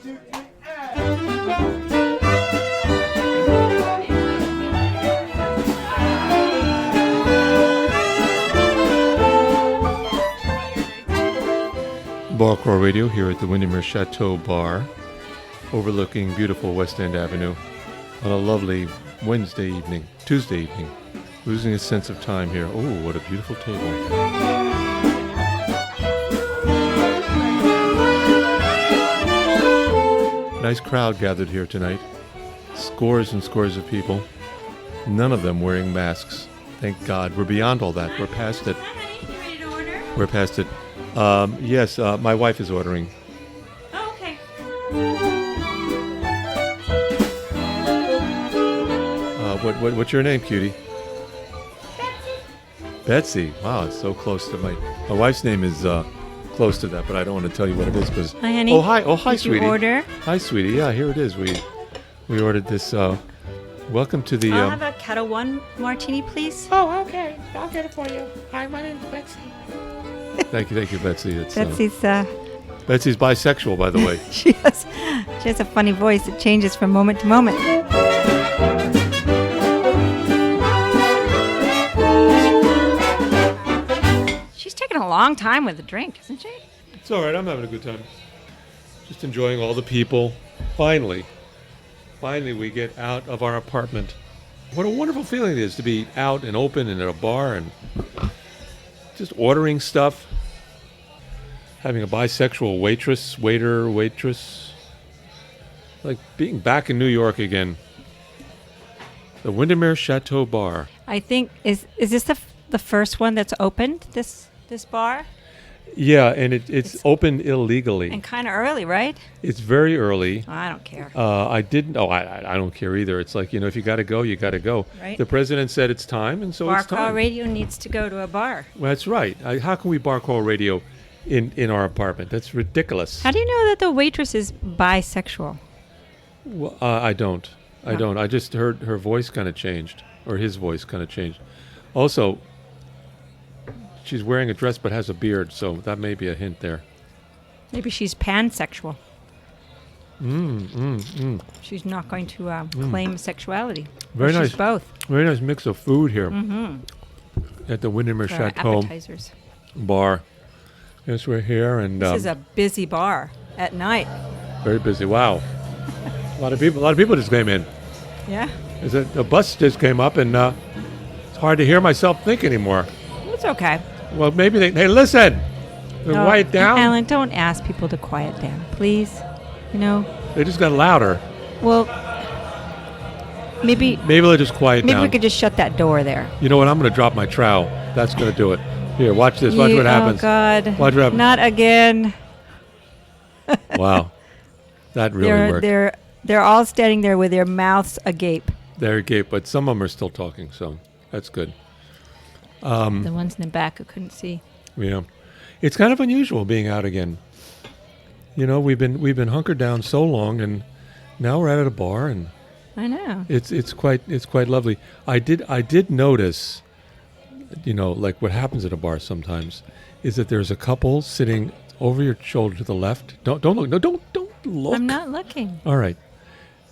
2, 3, and... barcrawlradio here at the Windermere Chateau bar, overlooking beautiful West End Avenue on a lovely Tuesday evening. Losing a sense of time here. Oh, what a beautiful table. Nice crowd gathered here tonight. Scores and scores of people. None of them wearing masks. Thank God. We're beyond all that. We're past it. We're past it. Yes, my wife is ordering. Oh, okay. What's your name, cutie? Betsy. Wow, it's so close to my wife's name is close to that, but I don't want to tell you what it is because. Hi, honey. Oh, hi. Oh, hi, Did sweetie. You order? Hi, sweetie. Yeah, here it is. We ordered this. Welcome to the. I'll have a Chateau 1 martini, please. Oh, okay. I'll get it for you. Hi, my name's Betsy. Thank you, Betsy. It's, Betsy's bisexual, by the way. she has a funny voice. It changes from moment to moment. She's taking a long time with the drink, isn't she? It's all right. I'm having a good time. Just enjoying all the people. Finally, we get out of our apartment. What a wonderful feeling it is to be out and open and at a bar and just ordering stuff. Having a bisexual waitress. Like being back in New York again. The Windermere Chateau bar. I think, is this the first one that's opened, this bar? Yeah, and it's opened illegally. And kind of early, right? It's very early. I don't care. I don't care either. It's like, if you got to go, you got to go. Right. The president said it's time, and so it's time. barcrawlradio needs to go to a bar. Well, that's right. How can we barcrawlradio in our apartment? That's ridiculous. How do you know that the waitress is bisexual? Well, I don't. I just heard her voice kind of changed, or his voice kind of changed. Also, she's wearing a dress but has a beard, so that may be a hint there. Maybe she's pansexual. She's not going to claim sexuality. Very nice. She's both. Very nice mix of food here at the Windermere For Chateau appetizers. bar. Yes, we're here, and This is a busy bar at night. very busy. Wow, a lot of people just came in. Yeah. A bus just came up, and it's hard to hear myself think anymore. It's okay. Well, maybe hey, listen, quiet down. Alan, don't ask people to quiet down, please. They just got louder. Well, maybe they'll just quiet down. we could just shut that door there. You know what? I'm going to drop my trowel. That's going to do it. Here, watch this. Watch what happens. Oh, God. Watch what happens. Not again. Wow. That really worked. They're all standing there with their mouths agape. They're agape, but some of them are still talking, so that's good. The ones in the back who couldn't see. Yeah. It's kind of unusual being out again. We've been hunkered down so long, and now we're out at a bar, and I know. it's quite lovely. I did notice, like what happens at a bar sometimes is that there's a couple sitting over your shoulder to the left. Don't look. No, don't look. I'm not looking. All right.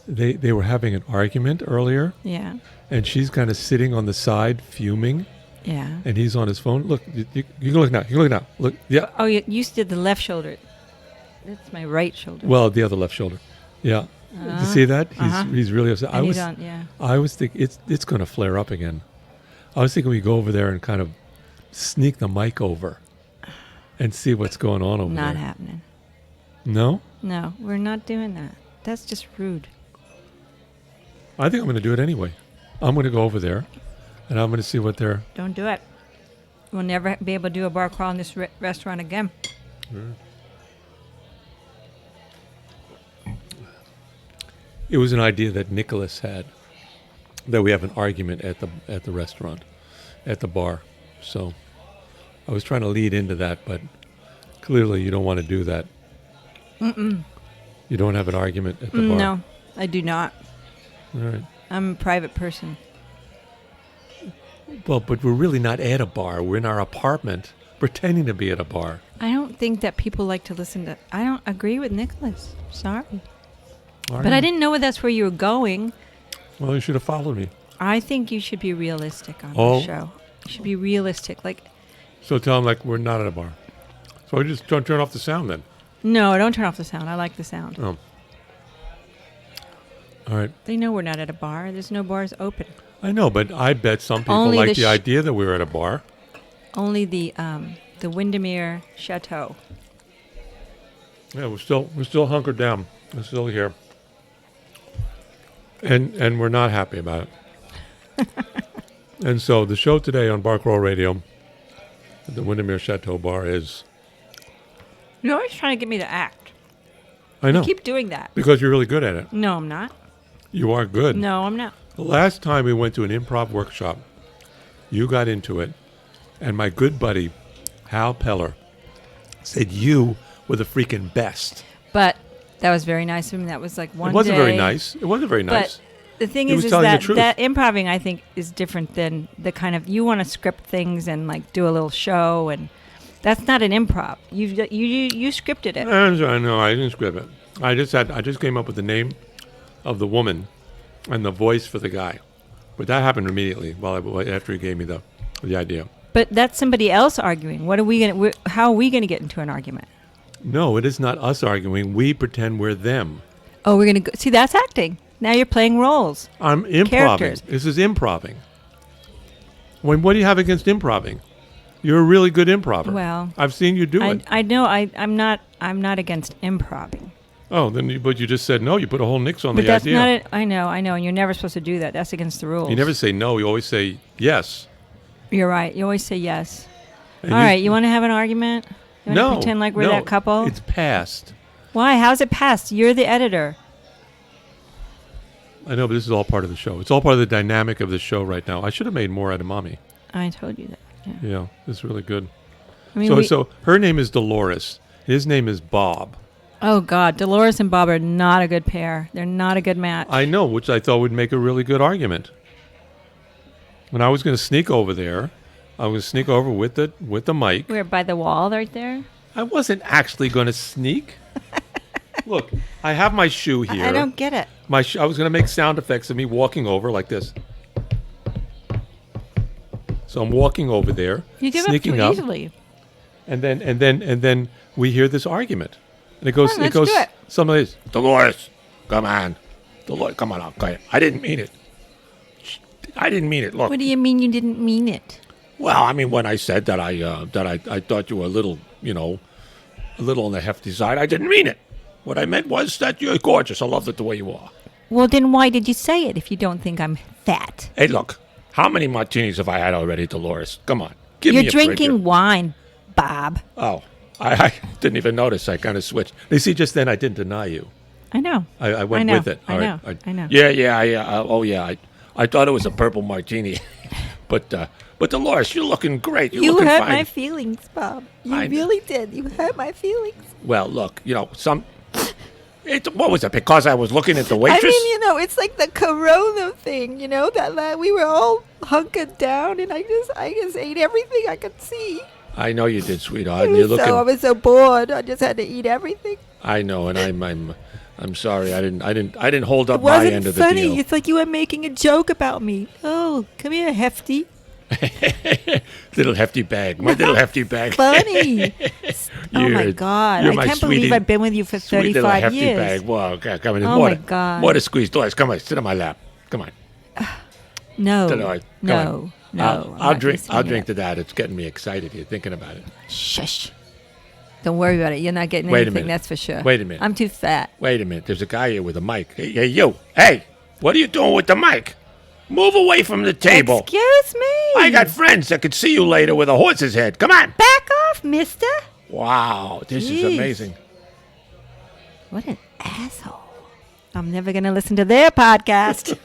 They were having an argument earlier. Yeah. And she's kind of sitting on the side fuming. Yeah. And he's on his phone. Look, you can look now. You can look now. Look. Yeah. Oh, you did the left shoulder. That's my right shoulder. Well, the other left shoulder. Yeah. You see that? He's really upset. I was thinking it's going to flare up again. I was thinking we go over there and kind of sneak the mic over and see what's going on over there. Not happening. No? No, we're not doing that. That's just rude. I think I'm going to do it anyway. I'm going to go over there, and I'm going to see what they're... Don't do it. We'll never be able to do a bar crawl in this restaurant again. It was an idea that Nicholas had, that we have an argument at the restaurant, at the bar. So I was trying to lead into that, but clearly you don't want to do that. Mm-mm. You don't have an argument at the bar? No, I do not. All right. I'm a private person. Well, but we're really not at a bar. We're in our apartment pretending to be at a bar. I don't think that people like to listen to. I don't agree with Nicholas. Sorry. All But right. I didn't know that's where you were going. Well, you should have followed me. I think you should be realistic on Oh. the show. You should be realistic. Like, So tell them like we're not at a bar. So I just don't turn off the sound then. no, don't turn off the sound. I like the sound. Oh. All right. They know we're not at a bar. There's no bars open. I know, but I bet some people Only like the the idea that we were at a bar. Only the Windermere Chateau. Yeah, we're still hunkered down. We're still here. And we're not happy about it. And so the show today on Barcrawl Radio at the Windermere Chateau bar is, You're always trying to get me to act. I know, You keep doing that. because you're really good at it. No, I'm not. You are good. No, I'm not. The last time we went to an improv workshop, you got into it, and my good buddy, Hal Peller, said you were the freaking best. But that was very nice of him. That was like one It wasn't day. very nice. It wasn't very nice. But the thing He is was telling the that truth. that improving, I think, is different than the kind of you want to script things and like do a little show, and that's not an improv. You scripted it. I know, I didn't script it. I just came up with the name of the woman and the voice for the guy. But that happened immediately after he gave me the idea. But that's somebody else arguing. What are we gonna? How are we gonna get into an argument? No, it is not us arguing. We pretend we're them. Oh, we're gonna go, see. That's acting. Now you're playing roles. I'm improving. Characters. This is improving. What do you have against improving? You're a really good improver. Well, I've seen you do it. I know. I'm not against improving. Oh, but you just said no. You put a whole nix on But the that's idea. not it. I know, and you're never supposed to do that. That's against the rules. You never say no. You always say yes. You're right. You always say yes. And All right. You want to have an argument? You want No. to pretend like we're no, that couple? It's past. Why? How's it past? You're the editor. I know, but this is all part of the show. It's all part of the dynamic of the show right now. I should have made more out of Mommy. I told you that. Yeah. Yeah, it's really good. I mean, So her name is Delores. His name is Bob. oh God, Dolores and Bob are not a good pair. They're not a good match. I know, which I thought would make a really good argument. When I was going to sneak over there, I was going to sneak over with the mic. We're by the wall right there. I wasn't actually going to sneak. Look, I have my shoe here. I don't get it. I was going to make sound effects of me walking over like this. So I'm walking over there, You give sneaking up up, too easily. and then we hear this argument, and it goes Come on, let's do it. something like this. Dolores, come on, Dolores, come on, okay. I didn't mean it. I didn't mean it. Look. What do you mean you didn't mean it? Well, I mean, when I said that I thought you were a little, a little on the hefty side, I didn't mean it. What I meant was that you're gorgeous. I love it the way you are. Well, then why did you say it if you don't think I'm fat? Hey, look, how many martinis have I had already, Dolores? Come on, give You're me a break drinking here. wine, Bob. Oh, I didn't even notice. I kind of switched. You see, just then I didn't deny you. I know. I went know. with it. I All know. right. I know. Yeah. I thought it was a purple martini, but Dolores, you're looking great. You're You looking hurt fine. my feelings, Bob. You I know. really did. You hurt my feelings. Well, look, what was it? Because I was looking at the waitress. I mean, it's like the Corona thing, that we were all hunkered down, and I just ate everything I could see. I know you did, sweetheart. And you're looking. I was so bored. I just had to eat everything. I know, and I'm sorry. I didn't hold up It my wasn't end of the funny. deal. It's like you were making a joke about me. Oh, come here, Hefty. Little hefty bag. My little hefty bag. Funny. Oh my God! you're I my can't sweetie- believe I've been with you for Sweet little 35 hefty years. bag. Whoa, okay, come on. Oh my God. More to squeeze. Doris, come on. Sit on my lap. Come on. No, Dolores, come no, on. no. I'll I'm drink. not I'll listening drink to to that. It's getting me excited here thinking about it. that. Shush. Don't worry about it. You're not getting Wait a anything. minute. That's for sure. Wait a minute. I'm too fat. Wait a minute. There's a guy here with a mic. Hey, you. Hey, what are you doing with the mic? Move away from the table. Excuse me. I got friends that could see you later with a horse's head. Come on. Back off, mister. Wow, this is Jeez. amazing. What an asshole. I'm never going to listen to their podcast.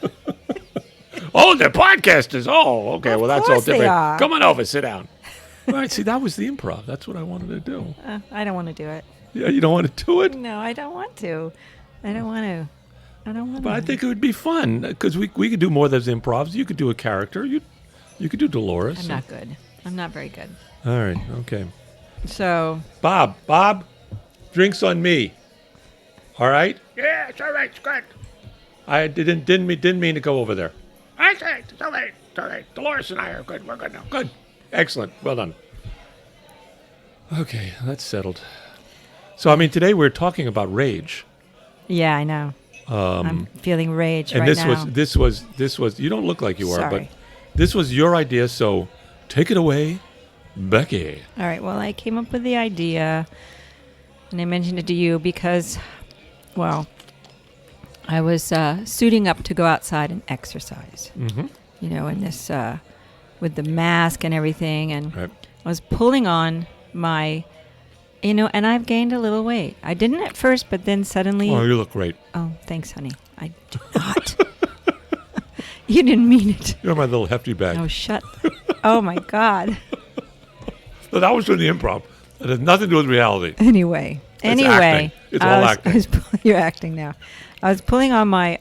Oh, they're podcasters. Oh, okay. Of Well, that's all course they different. are. Come on over. Sit down. All right. See, that was the improv. That's what I wanted to do. I don't want to do it. Yeah, you don't want to do it? No, I don't want to. I don't want to. But I think it would be fun because we could do more of those improvs. You could do a character. You could do Dolores. I'm not good. I'm not very good. All right. Okay. So Bob, drinks on me. All right? Yeah, it's all right. It's good. I didn't mean to go over there. It's all right. It's all right. It's all right. Dolores and I are good. We're good now. Good. Excellent. Well done. Okay, that's settled. So, I mean, today we're talking about rage. yeah, I know. I'm feeling rage And right now. this was you don't look like you are, but Sorry. this was your idea, so take it away, Becky. All right. Well, I came up with the idea, and I mentioned it to you because, well, I was suiting up to go outside and exercise. Mm-hmm. You know, in this with the mask and everything, and Right. I was pulling on my, and I've gained a little weight. I didn't at first, but then suddenly. Oh, you look great. Oh, thanks, honey. I did not. You didn't mean it. You're my little hefty bag. Oh, shut. Oh my God. No, that was from the improv. It has nothing to do with reality. Anyway. acting. It's all acting. You're acting now. I was pulling on my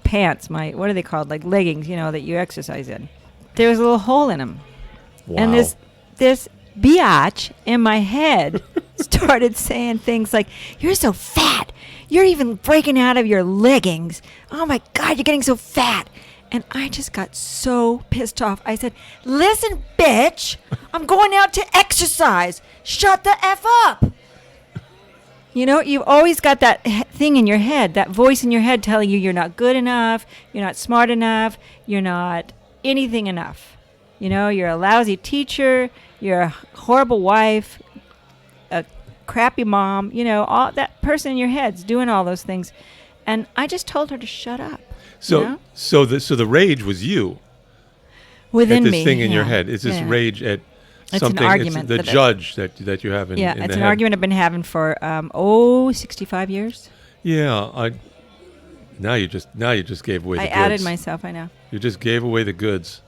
pants, what are they called? Like leggings, that you exercise in. There was a little hole in them. Wow. And this biatch in my head started saying things like, "You're so fat. You're even breaking out of your leggings. Oh my God, you're getting so fat." And I just got so pissed off. I said, "Listen, bitch, I'm going out to exercise. Shut the F up." You've always got that thing in your head, that voice in your head telling you you're not good enough, you're not smart enough, you're not anything enough. You're a lousy teacher, you're a horrible wife, a crappy mom, all that person in your head's doing all those things. And I just told her to shut up. So the rage was you Within at this me, thing in your yeah, head. It's this yeah. rage at It's something. an argument. It's the judge that you have in Yeah, in it's the an head. argument I've been having for 65 years. Yeah, now you just gave away the I goods. added myself. I know. You just gave away the goods.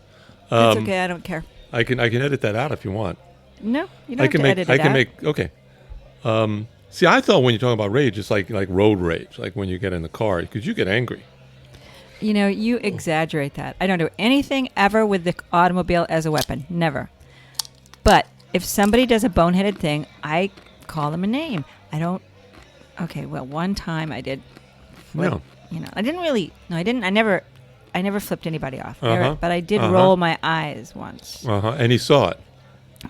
It's okay. I don't care. I can edit that out if you want. No, you don't have to edit it out. Okay. See, I thought when you're talking about rage, it's like road rage, like when you get in the car, because you get angry. You exaggerate that. I don't do anything ever with the automobile as a weapon. Never. But if somebody does a boneheaded thing, I call them a name. I don't. Okay, well, one time I did. No. I didn't really. No, I didn't. I never flipped anybody off. Uh-huh. But I did roll my eyes once. And he saw it.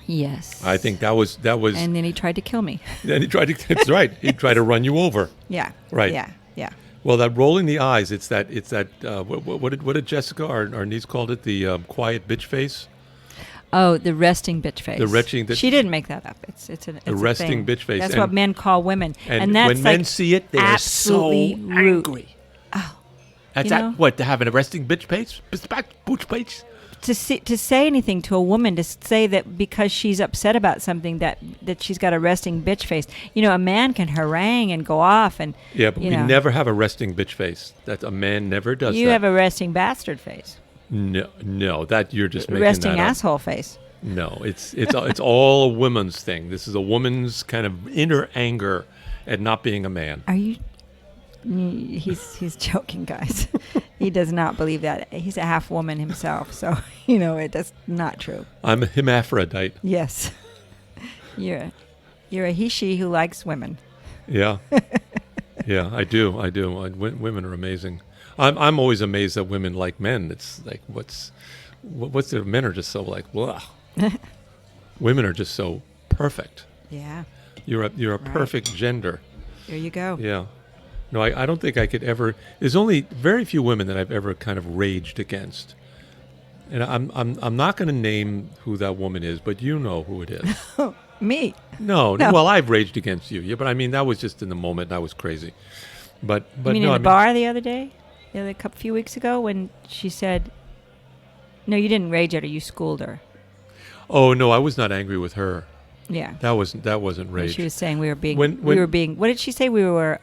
Yes. I think that was. And then he tried to kill me. Then he tried to. That's right. He tried to run you over. Yeah. Right. Yeah. Well, that rolling the eyes. It's that. What did Jessica, our niece, called it? The quiet bitch face. Oh, the resting bitch face. The resting. She didn't make that up. It's a resting thing. bitch face. That's And- what men call women. And that's when men see it, they're so absolutely rude. angry. Oh. That's what to have an resting bitch face. Bitch face. To say anything to a woman, to say that because she's upset about something that she's got a resting bitch face. A man can harangue and go off and Yeah, but we never have a resting bitch face. That a man never does. You that. have a resting bastard face. No, that you're just making Resting that up. asshole face. No, it's all a woman's thing. This is a woman's kind of inner anger at not being a man. Are you? He's joking, guys. He does not believe that. He's a half woman himself, so that's not true. I'm a hermaphrodite. Yes, you're a he/she who likes women. Yeah, yeah, I do. Women are amazing. I'm always amazed that women like men. It's like what's the men are just so like blah. Women are just so perfect. Yeah. You're a perfect gender. There you go. Yeah. No, I don't think I could ever. There's only very few women that I've ever kind of raged against, and I'm not going to name who that woman is, but you know who it is. Me? No. Well, I've raged against you. Yeah, but I mean that was just in the moment. And I was crazy. But you mean no, in the bar the other day, a few weeks ago, when she said, "No, you didn't rage at her. You schooled her." Oh no, I was not angry with her. Yeah. That wasn't rage. She was saying we were being. We were being. What did she say? We were.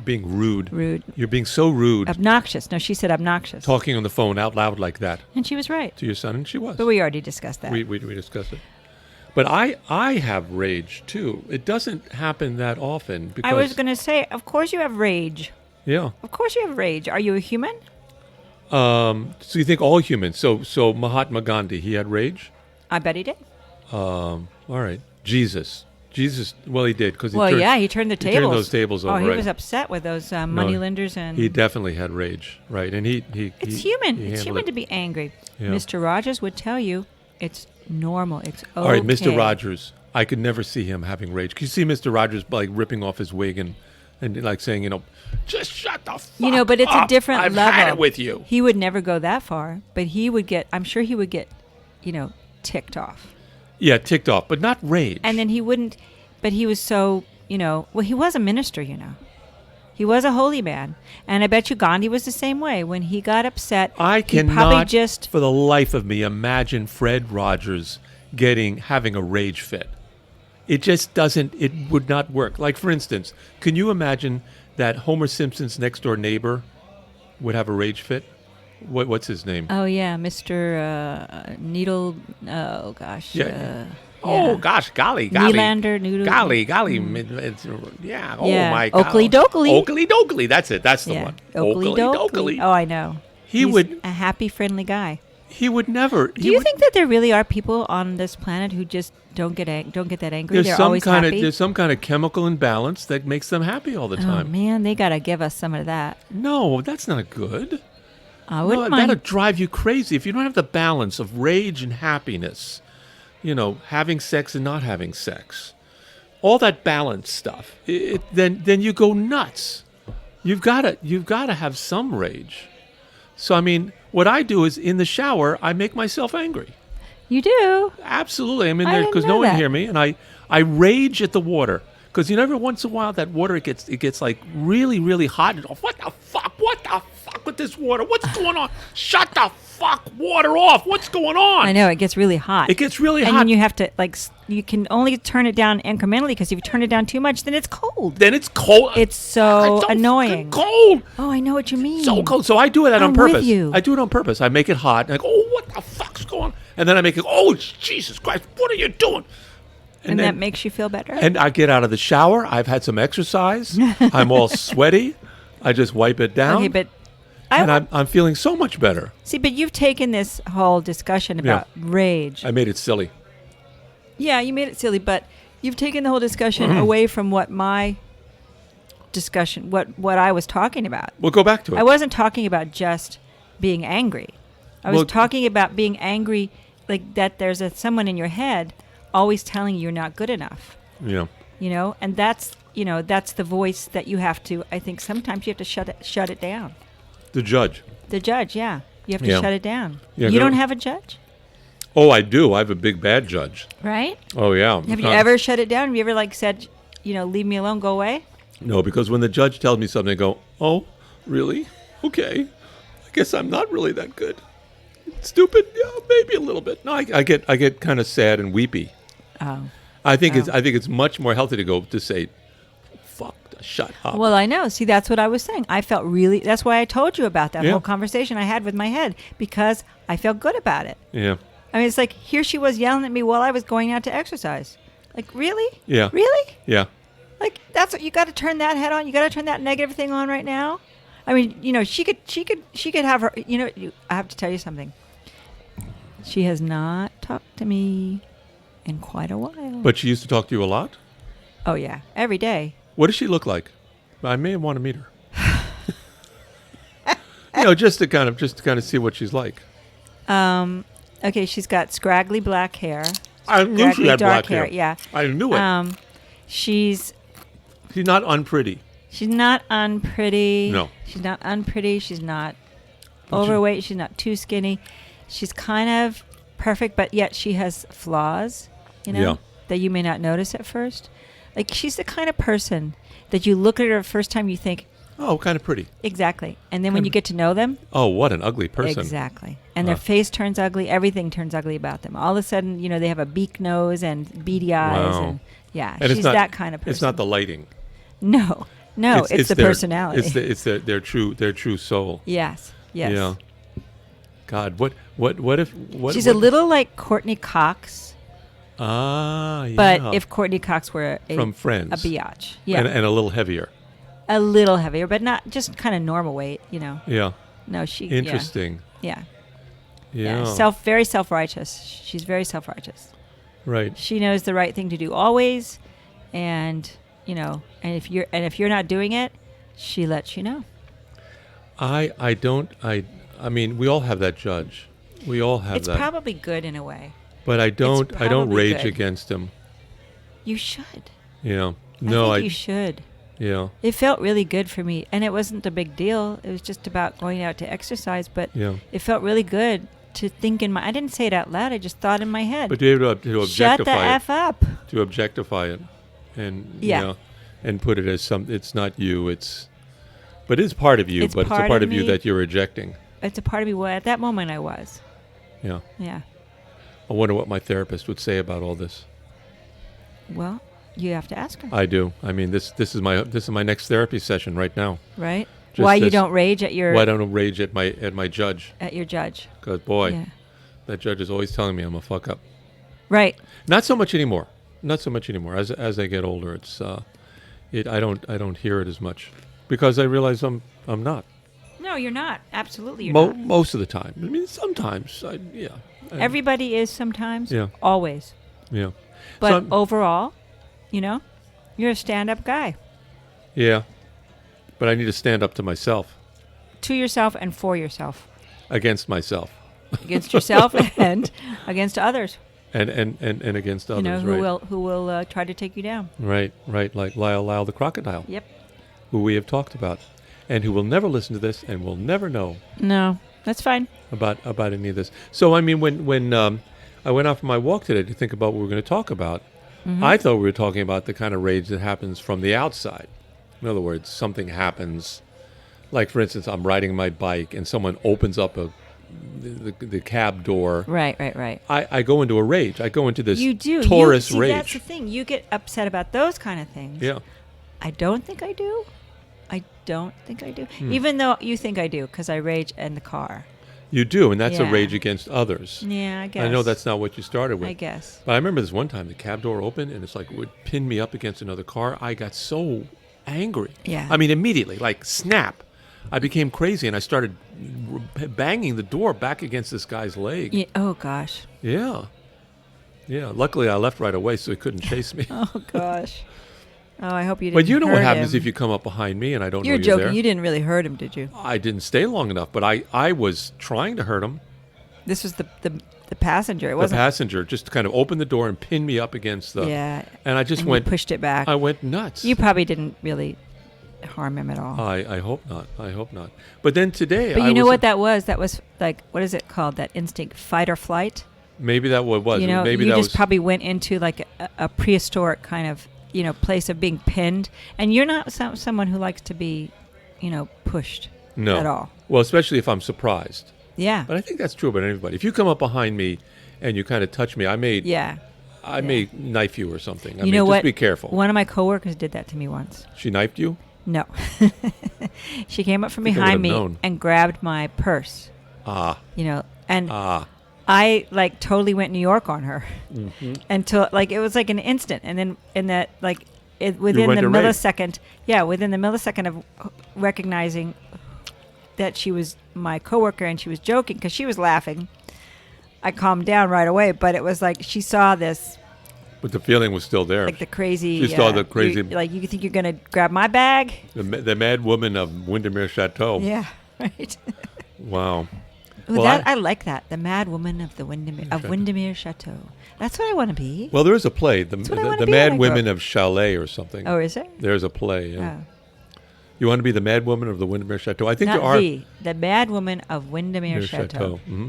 Being rude. Rude. You're being so rude. Obnoxious. No, she said obnoxious. Talking on the phone out loud like that. And she was right. To your son, and she was. But we already discussed that. We discussed it. But I have rage too. It doesn't happen that often because I was going to say, of course you have rage. Yeah. Of course you have rage. Are you a human? So you think all humans? So Mahatma Gandhi, he had rage. I bet he did. All right. Jesus. Well, he did because Well, he turned the tables. He turned those tables over. Oh, he right. was upset with those moneylenders, and he definitely had rage, right? And it's human. It's human it. to be angry. Yeah. Mr. Rogers would tell you it's normal. It's okay. All right, Mr. Rogers. I could never see him having rage. Can you see Mr. Rogers like ripping off his wig and like saying, Just shut the fuck up. But it's a different I've level. had it with you. He would never go that far, but I'm sure he would get, ticked off. Yeah, ticked off, but not rage. And then he wouldn't, but he was so, well, he was a minister, He was a holy man. And I bet you Gandhi was the same way. When he got upset, I he cannot, probably just... for the life of me, imagine Fred Rogers having a rage fit. It just doesn't, it would not work. Like, for instance, can you imagine that Homer Simpson's next door neighbor would have a rage fit? What's his name? Oh, yeah, Mr. Needle, oh, gosh. Yeah. Oh, gosh, golly. Nylander, Noodle. Golly. Yeah. Oh, my God. Oakley Dokley. Oakley Dokley. That's it. That's the one. Oakley Dokley. Oh, I know. He's a happy, friendly guy. He would never. Do you think that there really are people on this planet who just don't get that angry? They're always happy? There's some kind of chemical imbalance that makes them happy all the time. Oh, man, they got to give us some of that. No, that's not good. I wouldn't mind. That'll drive you crazy if you don't have the balance of rage and happiness. Having sex and not having sex. All that balance stuff. Then you go nuts. You've got to have some rage. So, I mean, what I do is in the shower, I make myself angry. You do? Absolutely. I'm in there because no one hear me, and I rage at the water. Because every once in a while that water it gets like really, really hot. And, what the fuck with this water? What's going on? Shut the fuck water off. What's going on? I know, it gets really hot. It gets really hot. And then you have to, you can only turn it down incrementally because if you turn it down too much, then it's cold. It's so annoying. Cold. Oh, I know what you mean. So cold. So I do it on purpose. With you. I do it on purpose. I make it hot. And I go, oh, what the fuck's going on? And then I make it, oh, Jesus Christ, what are you doing? And that makes you feel better? And I get out of the shower. I've had some exercise. I'm all sweaty. I just wipe it down. Okay, but... I'm feeling so much better. See, but you've taken this whole discussion about rage. I made it silly. Yeah, you made it silly, but you've taken the whole discussion away from what my discussion, what I was talking about. We'll go back to it. I wasn't talking about just being angry. I was talking about being angry, like that there's someone in your head always telling you you're not good enough. Yeah. And that's the voice that you have to, I think sometimes you have to shut it down. The judge. The judge, yeah. You have to shut it down. Yeah, you don't have a judge? Oh, I do. I have a big bad judge. Right? Oh, yeah. Have you ever shut it down? Have you ever said, leave me alone, go away? No, because when the judge tells me something, I go, oh, really? Okay. I guess I'm not really that good. Stupid? Yeah, maybe a little bit. No, I get kind of sad and weepy. Oh. I think it's much more healthy to say, fuck, shut up. Well, I know. See, that's what I was saying. I felt that's why I told you about that whole conversation I had with my head, because I felt good about it. Yeah. I mean, it's like, here she was yelling at me while I was going out to exercise. Like, really? Yeah. Really? Yeah. Like, that's what, you got to turn that head on. You got to turn that negative thing on right now. I mean, she could have her, I have to tell you something. She has not talked to me in quite a while. But she used to talk to you a lot? Oh, yeah. Every day. What does she look like? I may want to meet her. Just to kind of see what she's like. Okay, she's got scraggly black hair. I knew she had dark black hair. Yeah. I knew it. She's not unpretty. She's not unpretty. No. She's not unpretty. She's not overweight. She's not too skinny. She's kind of perfect, but yet she has flaws, that you may not notice at first. Like, she's the kind of person that you look at her the first time, you think, oh, kind of pretty. Exactly. And then when you get to know them. Oh, what an ugly person. Exactly. And their face turns ugly. Everything turns ugly about them. All of a sudden, they have a beak nose and beady eyes. Wow. And and she's that kind of person. It's not the lighting. No, it's the personality. It's their true soul. Yes. Yeah. God, what if she's a little like Courtney Cox. Ah, yeah. But if Courtney Cox were from Friends, a biatch, yeah, and a little heavier. A little heavier, but not just kind of normal weight, Yeah. No, she. Interesting. Yeah. Yeah. Very self-righteous. She's very self-righteous. Right. She knows the right thing to do always, and and if you're not doing it, she lets you know. I mean, we all have that judge. We all have It's that. probably good in a way. But I don't probably rage good. against him. You should. No, I think you should. Yeah. It felt really good for me, and it wasn't a big deal. It was just about going out to exercise, but Yeah. it felt really good to think in my. I didn't say it out loud. I just thought in my head. But to be able to Shut the objectify F up. to objectify it, and Yeah. and put it as it's not you. But it's part of you. It's but it's a part part of of you me. that you're rejecting. It's a part of me. Well, at that moment, I was. Yeah. Yeah. I wonder what my therapist would say about all this. Well, you have to ask her. I do. I mean, this is my next therapy session right now. Right? Just Why you this- don't rage at your Why don't I rage at my judge? at your judge? Because boy, Yeah. that judge is always telling me I'm a fuck up. Right. Not so much anymore. As I get older, it's I don't hear it as much because I realize I'm not. No, you're not. Absolutely, you're not. Most of the time. I mean, sometimes. Everybody is sometimes. Yeah. Always. Yeah. But So I'm- overall, you're a stand-up guy. Yeah. But I need to stand up to myself, To yourself and for yourself. against myself, Against yourself and against others. and against others. who right. will try to take you down. Right. Like Lyle the crocodile, Yep. who we have talked about, and who will never listen to this and will never know No, that's fine. about any of this. So I mean, when I went out for my walk today to think about what we were going to talk about, I thought we were talking about the kind of rage that happens from the outside. In other words, something happens, like for instance, I'm riding my bike and someone opens up the cab door. Right. I go into a rage. I go into this You do. Taurus See, rage. that's the thing. You get upset about those kind of things. Yeah. I don't think I do. Hmm. Even though you think I do, because I rage in the car. You do, and that's a Yeah. rage against others. Yeah, I guess. I know that's not what you started with. I guess. But I remember this one time the cab door opened and it's like it would pin me up against another car. I got so angry. Yeah. I mean, immediately, like snap. I became crazy and I started banging the door back against this guy's leg. Yeah. Oh, gosh. Yeah. Yeah. Luckily, I left right away so he couldn't chase me. Oh, gosh. Oh, I hope you didn't But you know what hurt happens him. if you come up behind me and I don't You're know you're joking. there? You didn't really hurt him, did you? I didn't stay long enough, but I was trying to hurt him. This was the passenger. It The wasn't. passenger just kind of opened the door and pinned me up against the... Yeah. And I just And you went... pushed it back. I went nuts. You probably didn't really harm him at all. I hope not. I hope not. But then today... But I you know was- what that was? That was like, what is it called? That instinct, fight or flight? Maybe that what it was. Maybe you that just was... probably went into like a prehistoric kind of, place of being pinned. And you're not someone who likes to be, pushed no. at all. Well, especially if I'm surprised. Yeah. But I think that's true about anybody. If you come up behind me and you kind of touch me, I may knife you or something. You know just what? be careful. One of my coworkers did that to me once. She knifed you? No. She came up from I think I behind would've me known. and grabbed my purse, and I like totally went New York on her until like it was like an instant, and then within went the to rage. within the millisecond of recognizing that she was my coworker and she was joking because she was laughing, I calmed down right away. But it was like she saw this, But the feeling was still there. like the crazy. She saw the crazy... you think you're gonna grab my bag? The mad woman of Windermere Chateau. Yeah, right. Wow. Ooh, Well, I like that. The mad woman of Windermere Chateau. That's what I want to be. Well, there is a play, the what I wanna be when Mad I grow Women up. of Chalet or something. Oh, is there? There's a play. Yeah. Oh. You want to be the Mad Woman of the Windermere Chateau? I think Not there are the mad woman of Windermere Chateau. hmm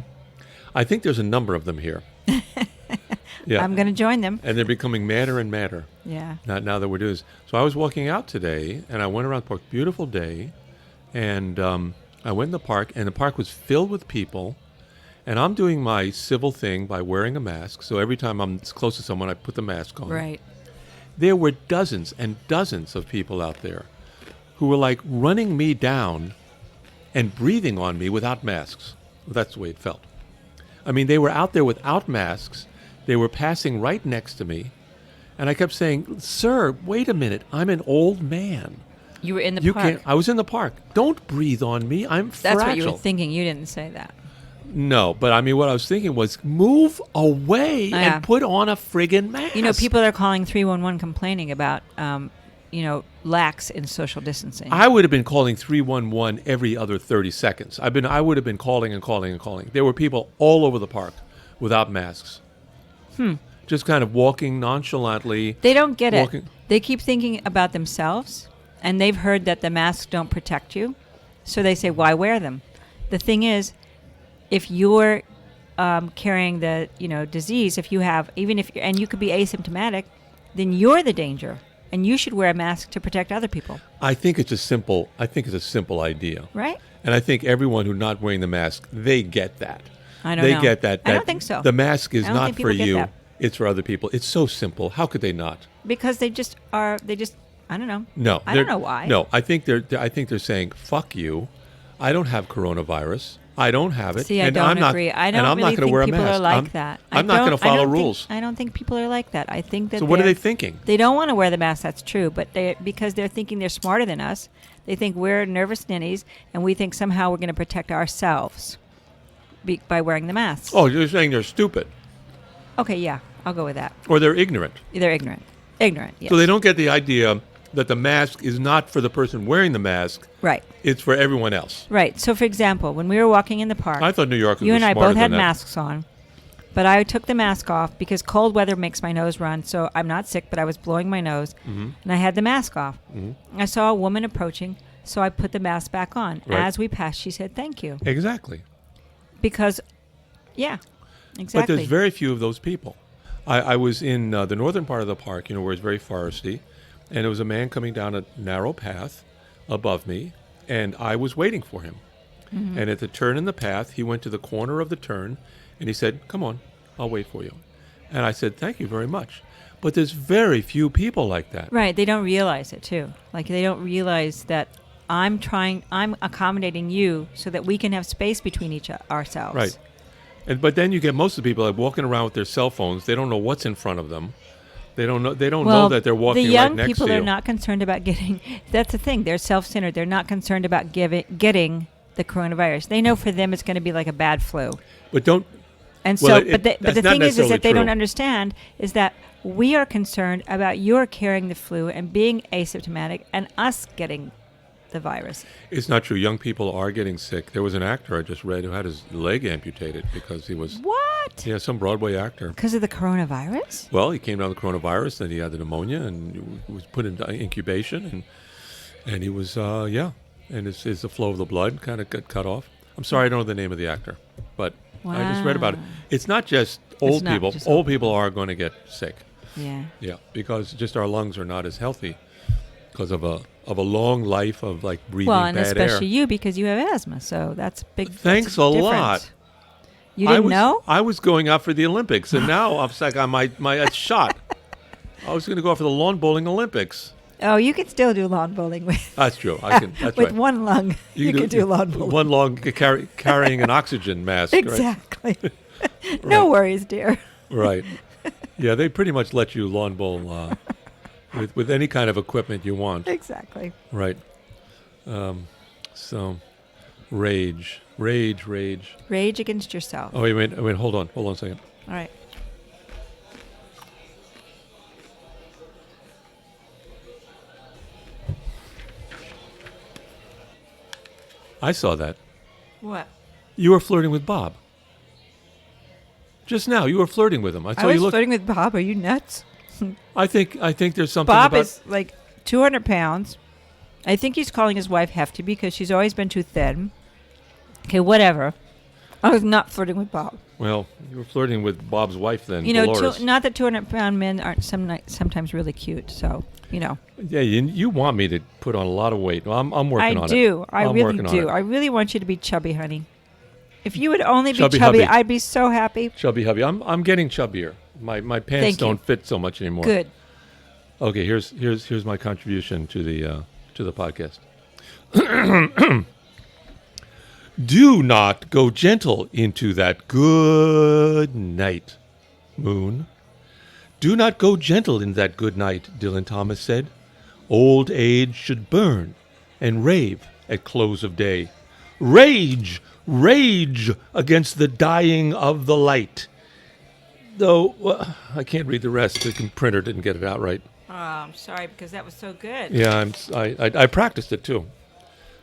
I think there's a number of them here. Yeah. I'm going to join them. And they're becoming madder and madder. Yeah. Now that we're doing this. So I was walking out today, and I went around the park. Beautiful day. And I went in the park, and the park was filled with people. And I'm doing my civil thing by wearing a mask. So every time I'm close to someone, I put the mask on. Right. There were dozens and dozens of people out there who were like running me down and breathing on me without masks. That's the way it felt. I mean, they were out there without masks. They were passing right next to me. And I kept saying, "Sir, wait a minute. I'm an old man. You were in the You park. can't." I was in the park. Don't breathe on me. I'm fragile. That's what you were thinking. You didn't say that. No, but I mean, what I was thinking was move away Yeah. and put on a friggin' mask. You know, people are calling 311 complaining about, lax in social distancing. I would have been calling 311 every other 30 seconds. I would have been calling and calling and calling. There were people all over the park without masks. Just kind of walking nonchalantly. They don't get walking. it. They keep thinking about themselves, and they've heard that the masks don't protect you, so they say, why wear them? The thing is, if you're carrying the disease, if you have, and you could be asymptomatic, then you're the danger, and you should wear a mask to protect other people, I think it's a simple idea. right? And I think everyone who's not wearing the mask, they get that. I don't They know. get that. I don't think so. The mask is I don't not think for people get you. that. It's for other people. It's so simple. How could they not? Because they just are. They just. I don't know. No, I don't know why. No, I think they're saying, "Fuck you! I don't have coronavirus. I don't have it." See, I and don't I'm not, agree. I and don't I'm really not going to think wear a people mask. are like that. I'm not going to follow rules. I don't think people are like that. I think that. So what are they thinking? They don't want to wear the mask. That's true, but because they're thinking they're smarter than us. They think we're nervous ninnies, and we think somehow we're going to protect ourselves by wearing the masks. Oh, you're saying they're stupid Okay, yeah, I'll go with that. or they're ignorant. They're ignorant. Ignorant. Yes. So they don't get the idea that the mask is not for the person wearing the mask. Right. It's for everyone else. Right. So, for example, when we were walking in the park, I thought New Yorkers you were and I smarter both had than that. masks on, but I took the mask off because cold weather makes my nose run. So I'm not sick, but I was blowing my nose, and I had the mask off. I saw a woman approaching, so I put the mask back on. Right. As we passed, she said, "Thank you," Exactly. because, yeah, But exactly. there's very few of those people. I was in the northern part of the park, where it's very foresty, and there was a man coming down a narrow path above me, and I was waiting for him. And at the turn in the path, he went to the corner of the turn, and he said, "Come on, I'll wait for you." And I said, "Thank you very much." But there's very few people like that. Right. They don't realize it too. Like they don't realize that I'm accommodating you so that we can have space between ourselves. Right. But then you get most of the people like walking around with their cell phones. They don't know what's in front of them. They don't know. They don't know that they're walking the young right next people to you. are not concerned about getting. That's the thing. They're self-centered. They're not concerned about getting the coronavirus. They know for them it's going to be like a bad flu. But don't. And Well, so, but the that's not thing is necessarily that they don't true. understand is that we are concerned about your carrying the flu and being asymptomatic and us getting the virus. It's not true. Young people are getting sick. There was an actor I just read who had his leg amputated because he was. What? Yeah, some Broadway actor. Because of the coronavirus? Well, he came down with the coronavirus, then he had the pneumonia, and he was put into incubation, and he was, and the flow of the blood kind of got cut off. I'm sorry, I don't know the name of the actor, but I just read about it. Wow. It's not just old not people. just Old people are going to get sick. Yeah. Yeah, because just our lungs are not as healthy because of a long life of like breathing Well, and bad especially air. you because you have asthma, so that's big. Thanks that's a difference. lot. You didn't know? I was going out for the Olympics, and now I'm like on my shot. I was going to go out for the lawn bowling Olympics. Oh, you can still do lawn bowling with That's true. I can. That's with right. one lung. You can do lawn bowling. One lung carrying an oxygen mask. Exactly. No worries, dear. Right. Yeah, they pretty much let you lawn bowl with any kind of equipment you want. Exactly. Right. So, rage. Rage against yourself. Oh, wait, hold on a second. All right. I saw that. What? You were flirting with Bob. Just now, you were flirting with him. I saw I was you look. flirting with Bob. Are you nuts? I think there's something Bob about. is like 200 pounds. I think he's calling his wife hefty because she's always been too thin. Okay, whatever. I was not flirting with Bob. Well, you were flirting with Bob's wife then, You know, Delores. not that 200-pound men aren't sometimes really cute. So, Yeah, you want me to put on a lot of weight. Well, I'm working on it. I do. I I'm really working on do. it. I really want you to be chubby, honey. If you would only be Chubby chubby, hubby. I'd be so happy. Chubby hubby. I'm getting chubbier. My pants Thank you. don't fit so much anymore. Good. Okay, here's my contribution to the podcast. Do not go gentle into that good night, Moon. Do not go gentle in that good night, Dylan Thomas said. Old age should burn and rave at close of day. rage against the dying of the light. Though I can't read the rest. The printer didn't get it out right. Oh, I'm sorry because that was so good. Yeah, I practiced it too.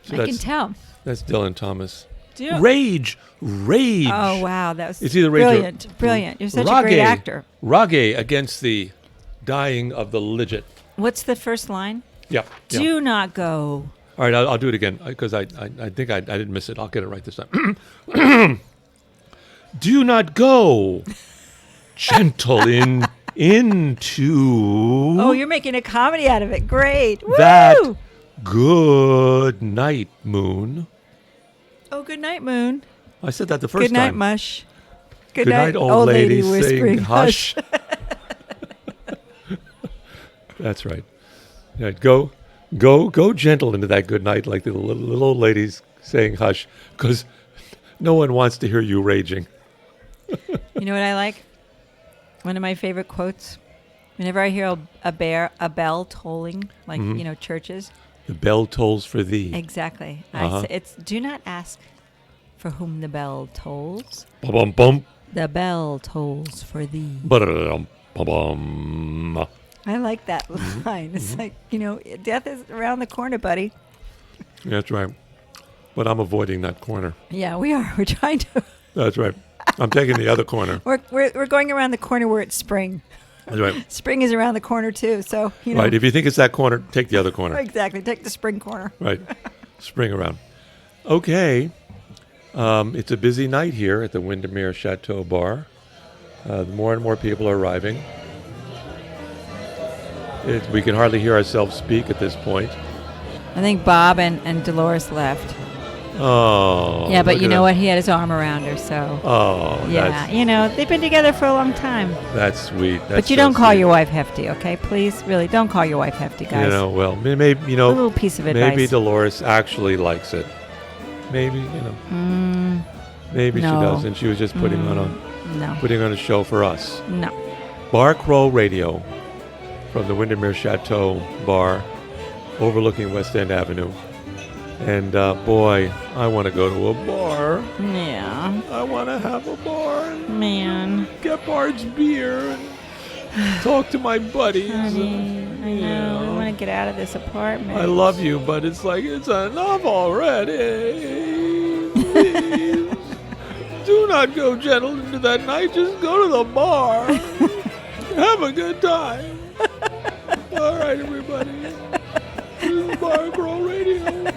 So I can tell. That's Dylan Thomas. Rage. Oh wow, that was it's either rage brilliant. You're such a great actor. Rage against the dying of the legit. What's the first line? Yeah. Do not go. All right, I'll do it again because I think I didn't miss it. I'll get it right this time. Do not go, gentle into. Oh, you're making a comedy out of it. Great. That Woo! good night, moon. Oh, good night, moon. I said that the first time. Good night, time. mush. Good night, old lady whispering saying hush. That's right. Yeah, go gentle into that good night like the little old ladies saying hush, because no one wants to hear you raging. You know what I like? One of my favorite quotes. Whenever I hear a bell tolling, like churches. The bell tolls for thee. Exactly. Uh-huh. It's do not ask for whom the bell tolls. Bum bum. The bell tolls for thee. Bum bum. I like that line. It's like, death is around the corner, buddy. That's right. But I'm avoiding that corner. Yeah, we are. We're trying to. That's right. I'm taking the other corner. We're going around the corner where it's spring. That's right. Spring is around the corner too, so Right. If you think it's that corner, take the other corner. Exactly. Take the spring corner. Right. Spring around. Okay. It's a busy night here at the Windermere Chateau bar. More and more people are arriving. We can hardly hear ourselves speak at this point. I think Bob and Delores left. Oh. Yeah, but you know what? He had his arm around her, so. Oh. Yeah, they've been together for a long time. That's sweet. But you don't call your wife Hefty, okay? Please, really, don't call your wife Hefty, guys. Well, maybe, a little piece of advice. Maybe Delores actually likes it. Maybe, Maybe she doesn't. She was just putting on a show for us. No. Barcrawlradio from the Windermere Chateau bar overlooking West End Avenue. And boy, I want to go to a bar. Yeah. I want to have a bar. Man. Get Bard's beer and talk to my buddies. Honey, I know. I want to get out of this apartment. I love you, but it's like, it's enough already. Please. Do not go gentle into that night. Just go to the bar. Have a good time. All right, everybody. This is Barcrawlradio.